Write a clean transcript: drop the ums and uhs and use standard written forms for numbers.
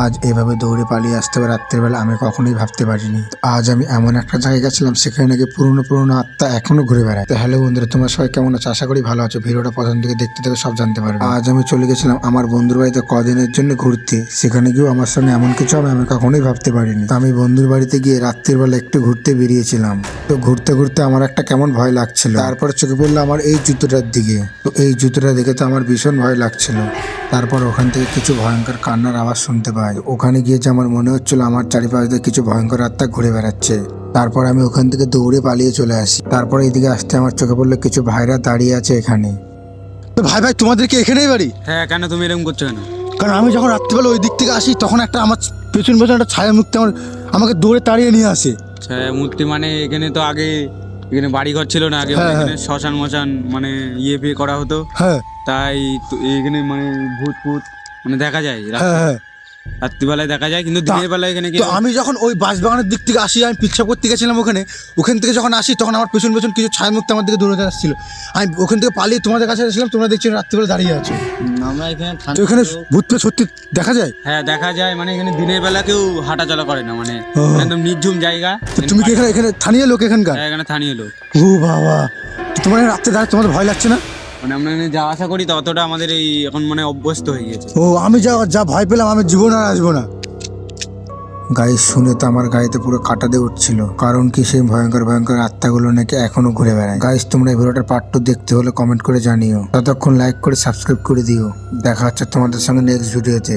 আজ এভাবে দৌড়ে পালিয়ে আসতে হবে রাত্রেবেলা আমি কখনোই ভাবতে পারিনি। আজ আমি এমন একটা জায়গায় গেছিলাম সেখানে নাকি পুরনো আত্মা এখনো ঘুরে বেড়ায়। তো হ্যালো বন্ধুরা, তোমরা সবাই কেমন আছো? আশা করি ভালো আছো। ভিডিওটা প্রথম থেকে দেখতে থেকে সব জানতে পারবে। আজ আমি চলে গেছিলাম আমার বন্ধুর বাড়িতে কদিনের জন্য ঘুরতে। সেখানে গিয়েও আমার সঙ্গে এমন কিছু হবে আমি কখনোই ভাবতে পারিনি। তো আমি বন্ধুর বাড়িতে গিয়ে রাত্রিবেলা একটু ঘুরতে বেরিয়েছিলাম। তো ঘুরতে ঘুরতে আমার একটা কেমন ভয় লাগছিল। তারপর চোখে পড়লো আমার এই জুতোটার দিকে। তো এই জুতোটা দেখে তো আমার ভীষণ ভয় লাগছিল। তারপর ওখান থেকে কিছু ভয়ঙ্কর কান্নার আওয়াজ শুনতে পাই। ওখানে গিয়েছে আমার মনে হচ্ছিল আমার চারিপাশ দিয়ে কিছু ভয়ঙ্কর আত্মা ঘুরে বেড়াচ্ছে। তারপর আমি ওখান থেকে দৌড়ে পালিয়ে চলে আসি। তারপর এইদিকে আসতে আমার চোখে পড়লো কিছু ভাইরা দাঁড়িয়ে আছে এখানে। তো ভাই তোমাদের কি এখানেই বাড়ি? হ্যাঁ, কেন তুমি এরকম করছো কেন? কারণ আমি যখন রাত্রিবেলা ওই দিক থেকে আসি তখন একটা আমার পেছন একটা ছায়া মুক্তি আমাকে দৌড়ে তাড়িয়ে নিয়ে আসে। মূর্তি মানে এখানে তো আগে এখানে বাড়ি ঘর ছিল না, আগে হ্যাঁ, এখানে শ্মশান মশান মানে বিয়ে করা হতো। হ্যাঁ তাই তো এখানে মানে ভূত মানে দেখা যায় হ্যাঁ। রাত্রিবেলায় দেখা যায়, কিন্তু দিনের বেলায় এখানে তো আমি যখন ওই বাঁশবাগানের দিক থেকে আসি, আমি পিচ্ছা করতে গেছিলাম ওখান থেকে যখন আসি তখন আমার পেছন কিছু ছায়া মুক্তি আমার দিকে দৌড়ে আসছিল। আমি ওখান থেকে পালিয়ে তোমাদের কাছে আসলাম, তোমরা দেখছি রাত্রিবেলা দাঁড়িয়ে আছো। আমরা এখানে তো এখানে ভূত সত্যি দেখা যায়? হ্যাঁ দেখা যায়, মানে এখানে দিনের বেলা কেউ হাঁটাচলা করে না, মানে একদম নির্ঝুম জায়গা। তো তুমি কি এখানে স্থানীয় লোক এখানকার? হ্যাঁ, এখানে স্থানীয় লোক। ও বাবা, তোমার রাত্রে দাঁড়িয়ে তোমাদের ভয় লাগছে না? মানে আমরা এখানে যাওয়া আসা করি, ততটা আমাদের এই এখন মানে অভ্যস্ত হয়ে গেছে। ও, আমি যা ভয় পেলাম আমি জীবন আর আসবো না। গাইস শুনে তো আমার গাড়িতে পুরো কাটা দিয়ে উঠছিল। কারণ কি সেই ভয়ঙ্কর আত্মাগুলো নাকি এখনো ঘুরে বেড়ায়। গাইস তোমরা এই ভিডিওটার পার্ট 2 দেখতে হলে কমেন্ট করে জানিও। ততক্ষণ লাইক করে সাবস্ক্রাইব করে দিও। দেখা হচ্ছে তোমাদের সঙ্গে নেক্সট ভিডিওতে।